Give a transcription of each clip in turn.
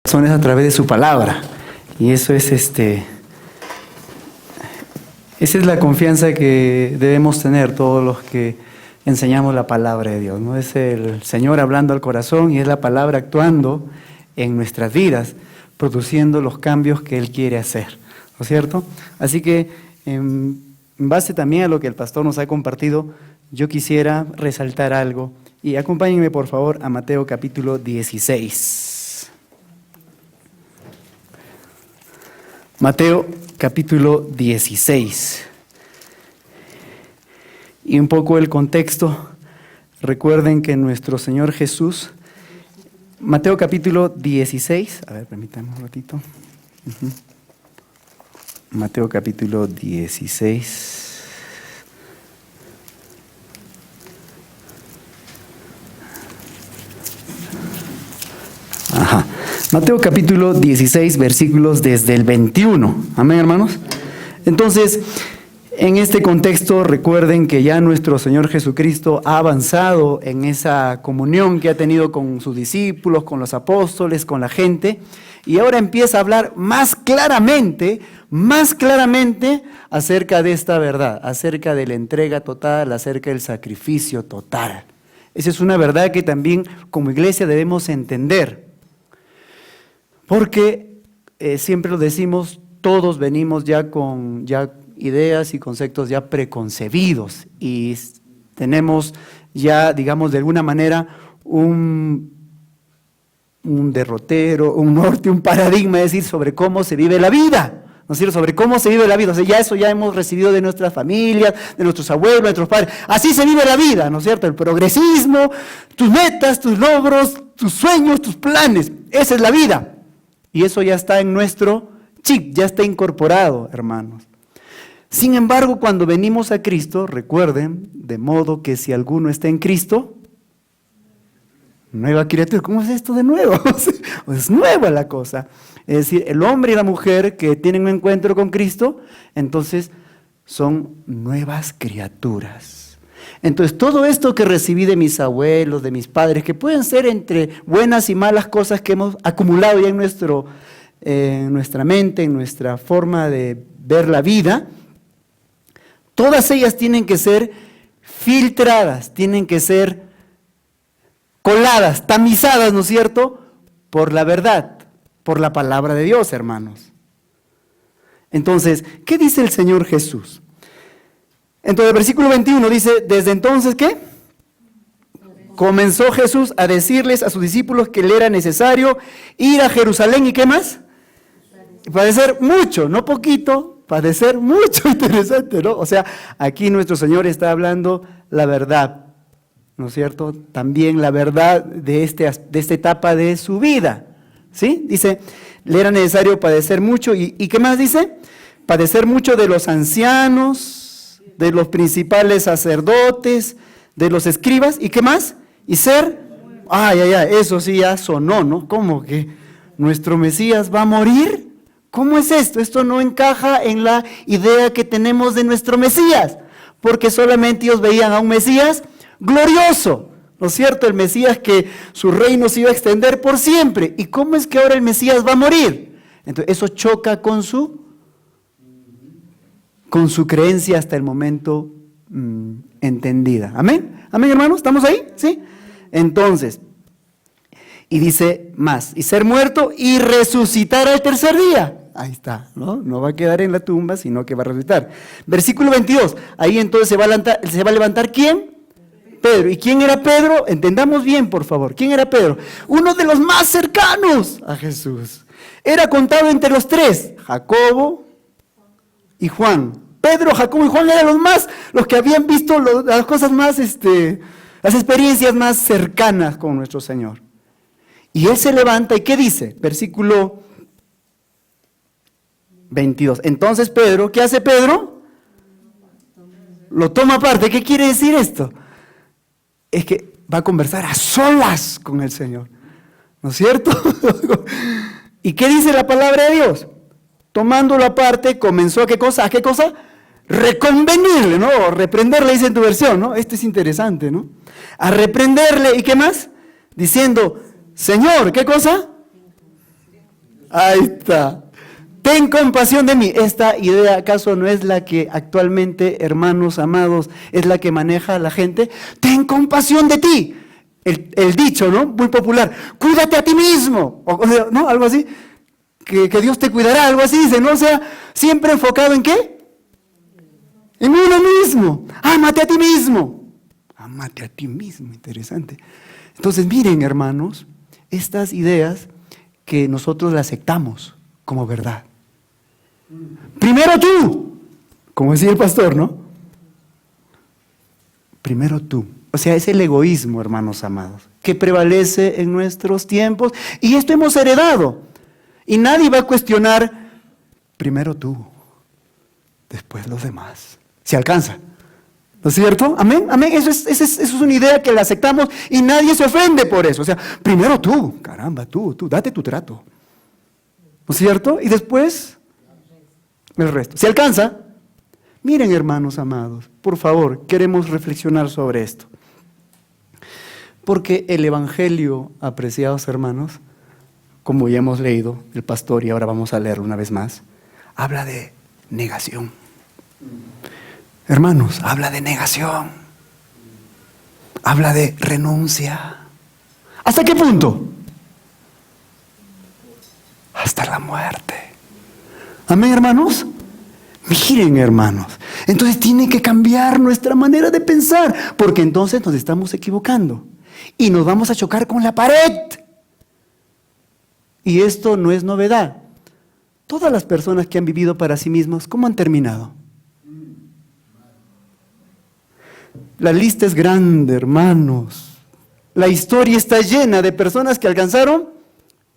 corazones a través de su palabra. Y eso es esa es la confianza que debemos tener todos los que enseñamos la palabra de Dios, ¿no? Es el Señor hablando al corazón y es la palabra actuando en nuestras vidas, produciendo los cambios que Él quiere hacer, ¿no es cierto? Así que en base también a lo que el pastor nos ha compartido, yo quisiera resaltar algo. Y acompáñenme por favor a Mateo capítulo 16. Mateo capítulo 16. Y un poco el contexto. Recuerden que nuestro Señor Jesús, Mateo capítulo 16, a ver, permítanme un ratito. Mateo capítulo 16. Ajá. Mateo capítulo 16, versículos desde el 21. Amén, hermanos. Entonces, en este contexto, recuerden que ya nuestro Señor Jesucristo ha avanzado en esa comunión que ha tenido con sus discípulos, con los apóstoles, con la gente, y ahora empieza a hablar más claramente acerca de esta verdad, acerca de la entrega total, acerca del sacrificio total. Esa es una verdad que también como iglesia debemos entender. Porque siempre lo decimos, todos venimos ya con ideas y conceptos ya preconcebidos y tenemos ya, digamos, de alguna manera un derrotero, un norte, un paradigma, es decir, sobre cómo se vive la vida, ¿no es cierto? Sobre cómo se vive la vida. O sea, ya eso ya hemos recibido de nuestras familias, de nuestros abuelos, de nuestros padres. Así se vive la vida, ¿no es cierto? El progresismo, tus metas, tus logros, tus sueños, tus planes. Esa es la vida. Y eso ya está en nuestro chip, ya está incorporado, hermanos. Sin embargo, cuando venimos a Cristo, recuerden, de modo que si alguno está en Cristo, nueva criatura. ¿Cómo es esto de nuevo? Es nueva la cosa. Es decir, el hombre y la mujer que tienen un encuentro con Cristo, entonces son nuevas criaturas. Entonces, todo esto que recibí de mis abuelos, de mis padres, que pueden ser entre buenas y malas cosas que hemos acumulado ya en nuestra mente, en nuestra forma de ver la vida, todas ellas tienen que ser filtradas, tienen que ser coladas, tamizadas, ¿no es cierto?, por la verdad, por la palabra de Dios, hermanos. Entonces, ¿qué dice el Señor Jesús? Entonces, el versículo 21 dice, desde entonces, ¿qué? Comenzó Jesús a decirles a sus discípulos que le era necesario ir a Jerusalén, ¿y qué más? Padecer mucho, no poquito, padecer mucho. Interesante, ¿no? O sea, aquí nuestro Señor está hablando la verdad, ¿no es cierto? También la verdad de esta etapa de su vida, ¿sí? Dice, le era necesario padecer mucho, ¿y qué más dice? Padecer mucho de los ancianos, de los principales sacerdotes, de los escribas, ¿y qué más? Y ser, eso sí ya sonó, ¿no? ¿Cómo que nuestro Mesías va a morir? ¿Cómo es esto? Esto no encaja en la idea que tenemos de nuestro Mesías, porque solamente ellos veían a un Mesías glorioso, ¿no es cierto? El Mesías que su reino se iba a extender por siempre. ¿Y cómo es que ahora el Mesías va a morir? Entonces eso choca con su creencia hasta el momento entendida. ¿Amén? ¿Amén, hermanos? ¿Estamos ahí? ¿Sí? Entonces, y dice más, y ser muerto y resucitar al tercer día. Ahí está, ¿no? No va a quedar en la tumba, sino que va a resucitar. Versículo 22, ahí entonces se va a levantar ¿quién? Pedro. ¿Y quién era Pedro? Entendamos bien, por favor. ¿Quién era Pedro? Uno de los más cercanos a Jesús. Era contado entre los tres, Jacobo y Juan. Pedro, Jacobo y Juan eran los que habían visto las cosas más, las experiencias más cercanas con nuestro Señor. Y Él se levanta y ¿qué dice? Versículo 22. Entonces Pedro, ¿qué hace Pedro? Lo toma aparte. ¿Qué quiere decir esto? Es que va a conversar a solas con el Señor, ¿no es cierto? ¿Y qué dice la palabra de Dios? Tomándolo aparte, comenzó a ¿qué cosa? ¿A qué cosa? Reconvenirle, ¿no? O reprenderle, dice en tu versión, ¿no? Esto es interesante, ¿no? A reprenderle, ¿y qué más? Diciendo, Señor, ¿qué cosa? Ahí está. Ten compasión de mí. Esta idea, ¿acaso no es la que actualmente, hermanos amados, es la que maneja la gente? Ten compasión de ti. El dicho, ¿no? Muy popular. Cuídate a ti mismo. ¿No? Algo así. Que Dios te cuidará, algo así dice, ¿no? O sea, siempre enfocado ¿en qué? En uno mismo. Ámate a ti mismo. Ámate a ti mismo. Interesante. Entonces, miren, hermanos, estas ideas que nosotros las aceptamos como verdad. Primero tú, como decía el pastor, ¿no? Primero tú. O sea, es el egoísmo, hermanos amados, que prevalece en nuestros tiempos. Y esto hemos heredado. Y nadie va a cuestionar, primero tú, después los demás. Si alcanza. ¿No es cierto? Amén, amén. Eso es una idea que la aceptamos y nadie se ofende por eso. O sea, primero tú, caramba, tú, date tu trato. ¿No es cierto? Y después el resto. ¿Se alcanza? Miren, hermanos amados, por favor, queremos reflexionar sobre esto. Porque el Evangelio, apreciados hermanos, como ya hemos leído el pastor y ahora vamos a leerlo una vez más, habla de negación. Hermanos, habla de negación. Habla de renuncia. ¿Hasta qué punto? Hasta la muerte. Amén, hermanos. Miren, hermanos. Entonces tiene que cambiar nuestra manera de pensar, porque entonces nos estamos equivocando y nos vamos a chocar con la pared. Y esto no es novedad. Todas las personas que han vivido para sí mismos, ¿cómo han terminado? La lista es grande, hermanos. La historia está llena de personas que alcanzaron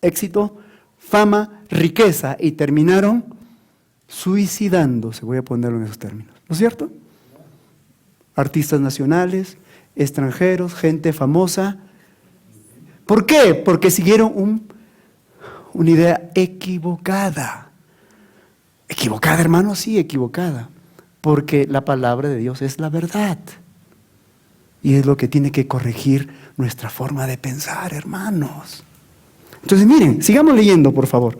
éxito, fama, riqueza y terminaron suicidándose. Voy a ponerlo en esos términos. ¿No es cierto? Artistas nacionales, extranjeros, gente famosa. ¿Por qué? Porque siguieron una idea equivocada. ¿Equivocada, hermanos? Sí, equivocada. Porque la palabra de Dios es la verdad. Y es lo que tiene que corregir nuestra forma de pensar, hermanos. Entonces, miren, sigamos leyendo, por favor.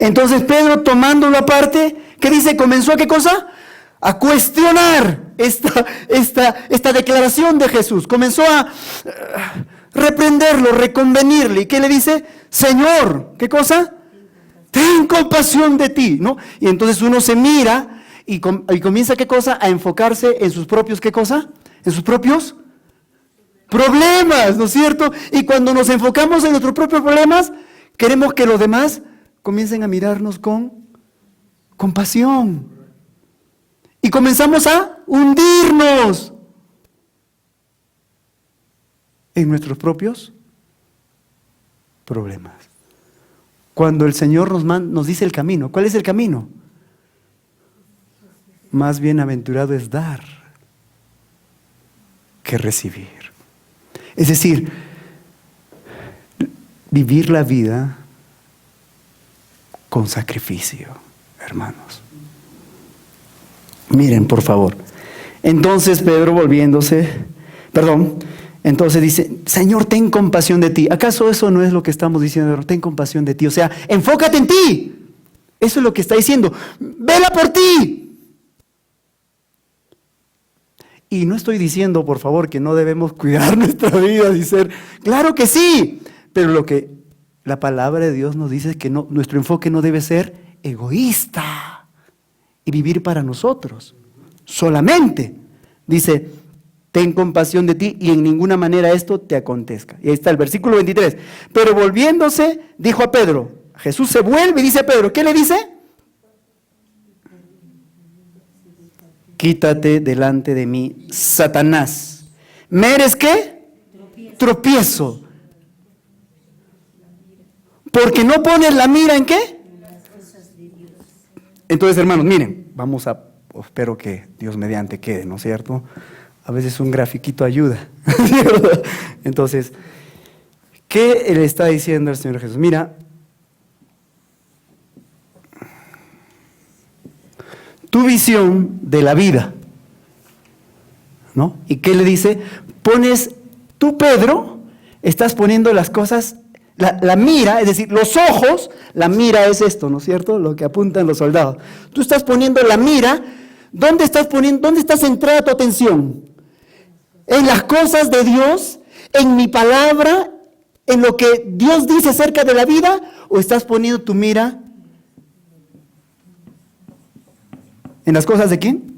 Entonces, Pedro, tomándolo aparte, ¿qué dice? Comenzó a ¿qué cosa? A cuestionar esta declaración de Jesús. Comenzó a reprenderlo, reconvenirle. ¿Y qué le dice? Señor, ¿qué cosa? Ten compasión de ti, ¿no? Y entonces uno se mira y comienza, ¿qué cosa? A enfocarse en sus propios, ¿qué cosa? En sus propios problemas, ¿no es cierto? Y cuando nos enfocamos en nuestros propios problemas, queremos que los demás comiencen a mirarnos con compasión. Y comenzamos a hundirnos en nuestros propios problemas. Cuando el Señor nos dice el camino, ¿cuál es el camino? Más bienaventurado es dar que recibir. Es decir, vivir la vida con sacrificio, hermanos. Miren, por favor. Entonces Pedro entonces dice, Señor, ten compasión de ti. ¿Acaso eso no es lo que estamos diciendo? Ten compasión de ti. O sea, enfócate en ti. Eso es lo que está diciendo. Vela por ti. Y no estoy diciendo, por favor, que no debemos cuidar nuestra vida y ser. Claro que sí. Pero lo que la palabra de Dios nos dice es que nuestro enfoque no debe ser egoísta y vivir para nosotros. Solamente. Dice, ten compasión de ti y en ninguna manera esto te acontezca. Y ahí está el versículo 23. Pero volviéndose, dijo a Pedro, Jesús se vuelve y dice a Pedro, ¿qué le dice? Quítate delante de mí, Satanás. ¿Me eres qué? Tropiezo. Porque no pones la mira ¿en qué? Entonces, hermanos, miren, espero que Dios mediante quede, ¿no es cierto? A veces un grafiquito ayuda. Entonces, ¿qué le está diciendo el Señor Jesús? Mira, tu visión de la vida, ¿no? ¿Y qué le dice? Tú, Pedro, estás poniendo las cosas La mira, es decir, los ojos, la mira es esto, ¿no es cierto? Lo que apuntan los soldados. Tú estás poniendo la mira, ¿dónde está centrada tu atención? ¿En las cosas de Dios? ¿En mi palabra? ¿En lo que Dios dice acerca de la vida? ¿O estás poniendo tu mira en las cosas de quién?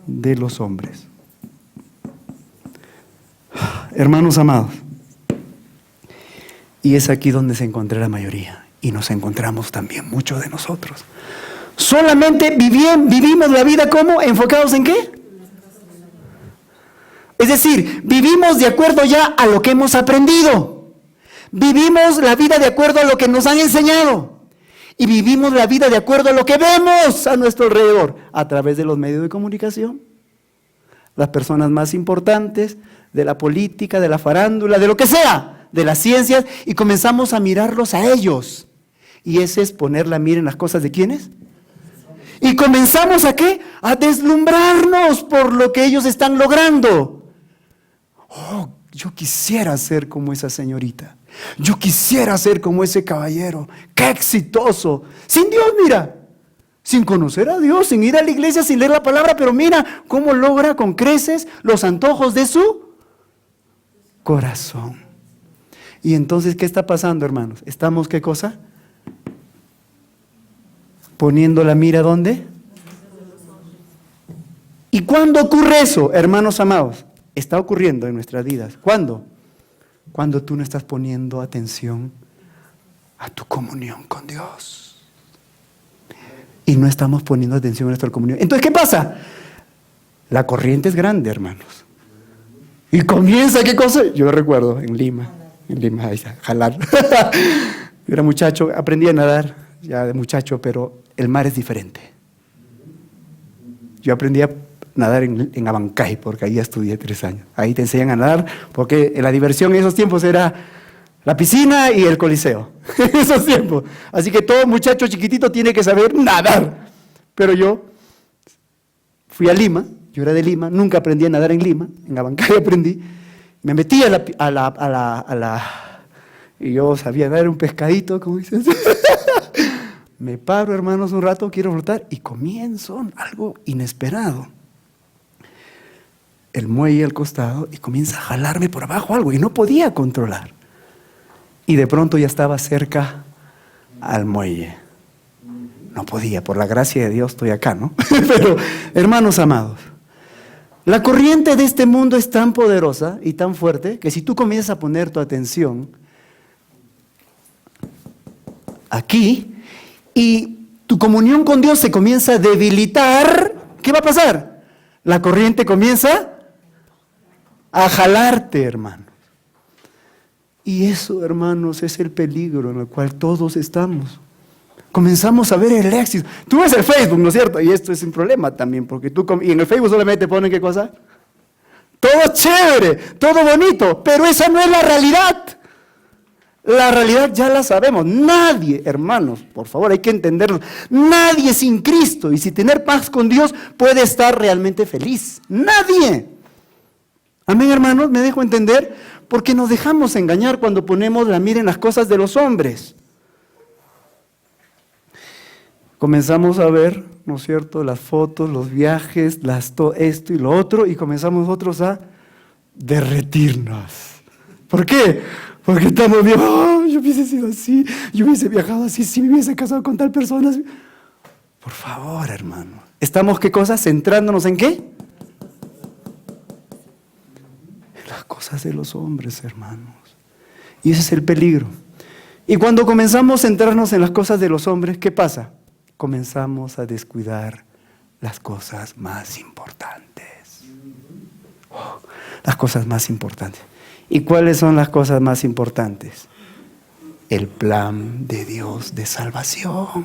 De los hombres. Hermanos amados, y es aquí donde se encuentra la mayoría, y nos encontramos también muchos de nosotros. Solamente vivimos la vida ¿cómo? ¿Enfocados en qué? Es decir, vivimos de acuerdo ya a lo que hemos aprendido. Vivimos la vida de acuerdo a lo que nos han enseñado. Y vivimos la vida de acuerdo a lo que vemos a nuestro alrededor, a través de los medios de comunicación. Las personas más importantes, de la política, de la farándula, de lo que sea, de las ciencias, y comenzamos a mirarlos a ellos. Y ese es poner la mira en las cosas de ¿quiénes? Y comenzamos ¿a qué? A deslumbrarnos por lo que ellos están logrando. Oh, yo quisiera ser como esa señorita. Yo quisiera ser como ese caballero. ¡Qué exitoso! Sin Dios, mira. Sin conocer a Dios, sin ir a la iglesia, sin leer la palabra, pero mira cómo logra con creces los antojos de su corazón. Y entonces, ¿qué está pasando, hermanos? ¿Estamos qué cosa? Poniendo la mira ¿dónde? ¿Y cuándo ocurre eso, hermanos amados? Está ocurriendo en nuestras vidas. ¿Cuándo? Cuando tú no estás poniendo atención a tu comunión con Dios. Y no estamos poniendo atención a nuestra comunión. Entonces, ¿qué pasa? La corriente es grande, hermanos. Y comienza, ¿qué cosa? Yo recuerdo, en Lima, ahí está, jalar. Yo era muchacho, aprendí a nadar, ya de muchacho, pero el mar es diferente. Yo aprendí a nadar en Abancay, porque ahí estudié 3 años. Ahí te enseñan a nadar, porque la diversión en esos tiempos era la piscina y el coliseo. En esos tiempos. Así que todo muchacho chiquitito tiene que saber nadar. Pero yo fui a Lima, yo era de Lima, nunca aprendí a nadar en Lima, en Abancay aprendí. Me metí y yo sabía nadar un pescadito, como dices. Me paro, hermanos, un rato, quiero flotar, y comienzo algo inesperado. El muelle al costado, y comienza a jalarme por abajo algo, y no podía controlar. Y de pronto ya estaba cerca al muelle. No podía, por la gracia de Dios estoy acá, ¿no? Pero, hermanos amados, la corriente de este mundo es tan poderosa y tan fuerte que si tú comienzas a poner tu atención aquí y tu comunión con Dios se comienza a debilitar, ¿qué va a pasar? La corriente comienza a jalarte, hermanos. Y eso, hermanos, es el peligro en el cual todos estamos. Comenzamos a ver el éxito. Tú ves el Facebook, ¿no es cierto? Y esto es un problema también, porque y en el Facebook solamente ponen ¿qué cosa? Todo chévere, todo bonito, pero esa no es la realidad. La realidad ya la sabemos. Nadie, hermanos, por favor, hay que entenderlo. Nadie sin Cristo y sin tener paz con Dios puede estar realmente feliz. Nadie. Amén, hermanos, me dejo entender, porque nos dejamos engañar cuando ponemos la mira en las cosas de los hombres. Comenzamos a ver, ¿no es cierto?, las fotos, los viajes, esto y lo otro, y comenzamos nosotros a derretirnos. ¿Por qué? Porque estamos viendo, oh, yo hubiese sido así, yo hubiese viajado así, si me hubiese casado con tal persona. Por favor, hermano. ¿Estamos qué cosa? ¿Centrándonos en qué? En las cosas de los hombres, hermanos. Y ese es el peligro. Y cuando comenzamos a centrarnos en las cosas de los hombres, ¿qué pasa? Comenzamos a descuidar las cosas más importantes. Oh, las cosas más importantes. ¿Y cuáles son las cosas más importantes? El plan de Dios de salvación.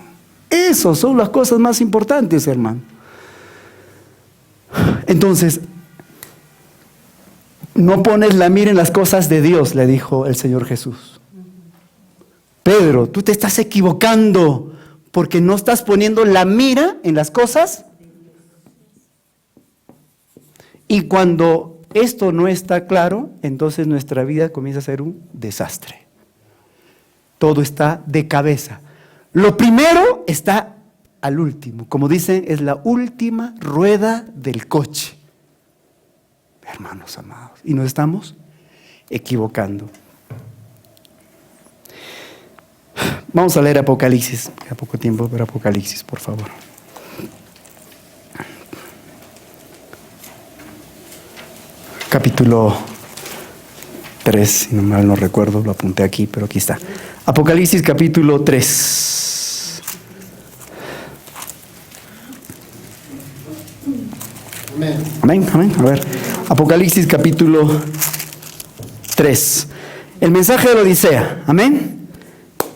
Esas son las cosas más importantes, hermano. Entonces, no pones la mira en las cosas de Dios, le dijo el Señor Jesús. Pedro, tú te estás equivocando, porque no estás poniendo la mira en las cosas. Y cuando esto no está claro, entonces nuestra vida comienza a ser un desastre. Todo está de cabeza. Lo primero está al último. Como dicen, es la última rueda del coche. Hermanos amados, y nos estamos equivocando. Vamos a leer Apocalipsis. Queda poco tiempo, pero Apocalipsis, por favor. Capítulo 3, si no mal no recuerdo, lo apunté aquí, pero aquí está. Apocalipsis capítulo 3. Amén, amén. A ver, Apocalipsis capítulo 3. El mensaje de la Odisea. Amén.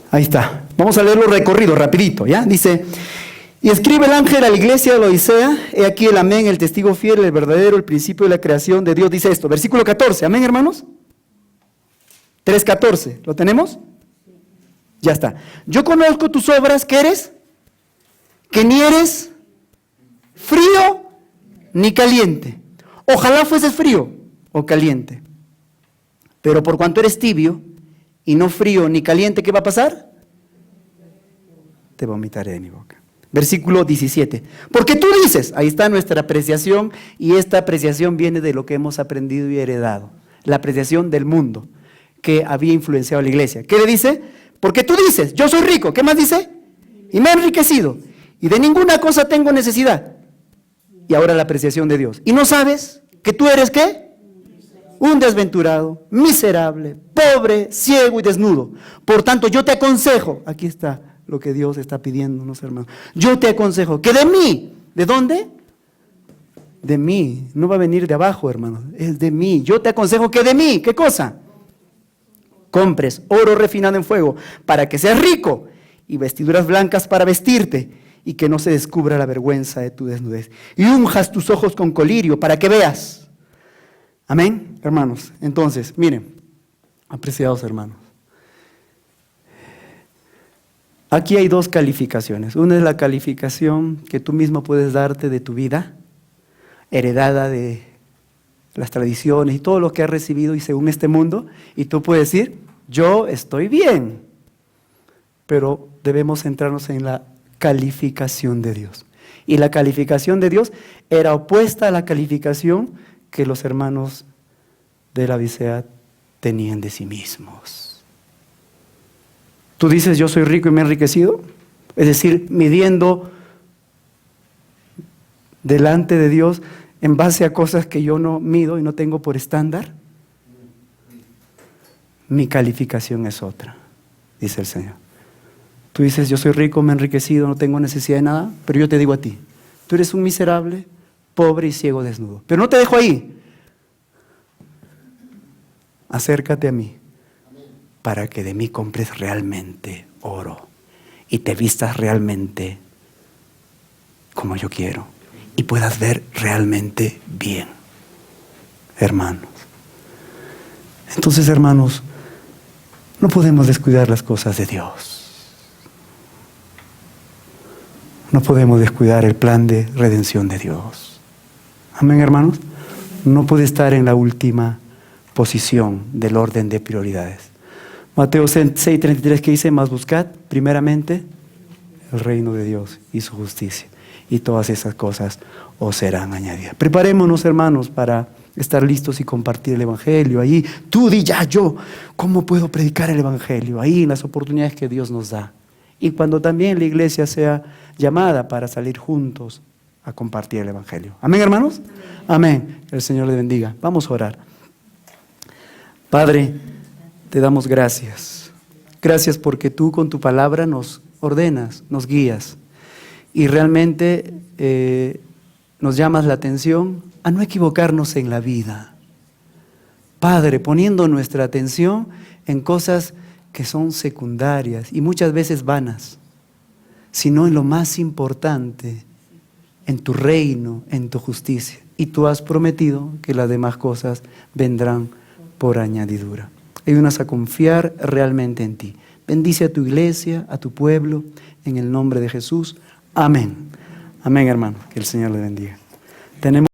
Ahí está. Vamos a leerlo recorrido, rapidito, ¿ya? Dice: y escribe el ángel a la iglesia de la Odisea, he aquí el amén, el testigo fiel, el verdadero, el principio de la creación de Dios. Dice esto, versículo 14, amén, hermanos. 3:14, ¿lo tenemos? Ya está. Yo conozco tus obras, ¿qué eres? Que ni eres frío ni caliente. Ojalá fueses frío o caliente. Pero por cuanto eres tibio y no frío ni caliente, ¿qué va a pasar? Te vomitaré de mi boca. Versículo 17. Porque tú dices, ahí está nuestra apreciación, y esta apreciación viene de lo que hemos aprendido y heredado. La apreciación del mundo que había influenciado a la iglesia. ¿Qué le dice? Porque tú dices, yo soy rico. ¿Qué más dice? Y me he enriquecido. Y de ninguna cosa tengo necesidad. Y ahora la apreciación de Dios. ¿Y no sabes que tú eres qué? Un desventurado, miserable, pobre, ciego y desnudo. Por tanto, yo te aconsejo, aquí está lo que Dios está pidiéndonos, hermanos. Yo te aconsejo que de mí, ¿de dónde? De mí, no va a venir de abajo, hermanos, es de mí. Yo te aconsejo que de mí, ¿qué cosa? Compres oro refinado en fuego para que seas rico, y vestiduras blancas para vestirte, y que no se descubra la vergüenza de tu desnudez. Y unjas tus ojos con colirio para que veas. Amén, hermanos. Entonces, miren, apreciados hermanos, aquí hay dos calificaciones. Una es la calificación que tú mismo puedes darte de tu vida, heredada de las tradiciones y todo lo que has recibido y según este mundo, y tú puedes decir, yo estoy bien, pero debemos centrarnos en la calificación de Dios. Y la calificación de Dios era opuesta a la calificación que los hermanos de la Odisea tenían de sí mismos. Tú dices, yo soy rico y me he enriquecido, es decir, midiendo delante de Dios en base a cosas que yo no mido y no tengo por estándar. Mi calificación es otra, dice el Señor. Tú dices, yo soy rico, me he enriquecido, no tengo necesidad de nada, pero yo te digo a ti, tú eres un miserable, pobre y ciego desnudo. Pero no te dejo ahí. Acércate a mí para que de mí compres realmente oro y te vistas realmente como yo quiero y puedas ver realmente bien, hermanos. Entonces, hermanos, no podemos descuidar las cosas de Dios. No podemos descuidar el plan de redención de Dios. Amén, hermanos. No puede estar en la última posición del orden de prioridades. Mateo 6:33, que dice, mas buscad primeramente el reino de Dios y su justicia, y todas esas cosas os serán añadidas. Preparémonos, hermanos, para estar listos y compartir el evangelio. Ahí, tú di ya, yo, ¿cómo puedo predicar el evangelio? Ahí, en las oportunidades que Dios nos da. Y cuando también la iglesia sea llamada para salir juntos a compartir el evangelio. ¿Amén, hermanos? Amén. El Señor le bendiga. Vamos a orar. Padre, te damos gracias. Gracias porque tú con tu palabra nos ordenas, nos guías. Y realmente nos llamas la atención a no equivocarnos en la vida. Padre, poniendo nuestra atención en cosas que son secundarias y muchas veces vanas, sino en lo más importante, en tu reino, en tu justicia. Y tú has prometido que las demás cosas vendrán por añadidura. Ayúdanos a confiar realmente en ti. Bendice a tu iglesia, a tu pueblo, en el nombre de Jesús. Amén. Amén, hermano. Que el Señor le bendiga. Tenemos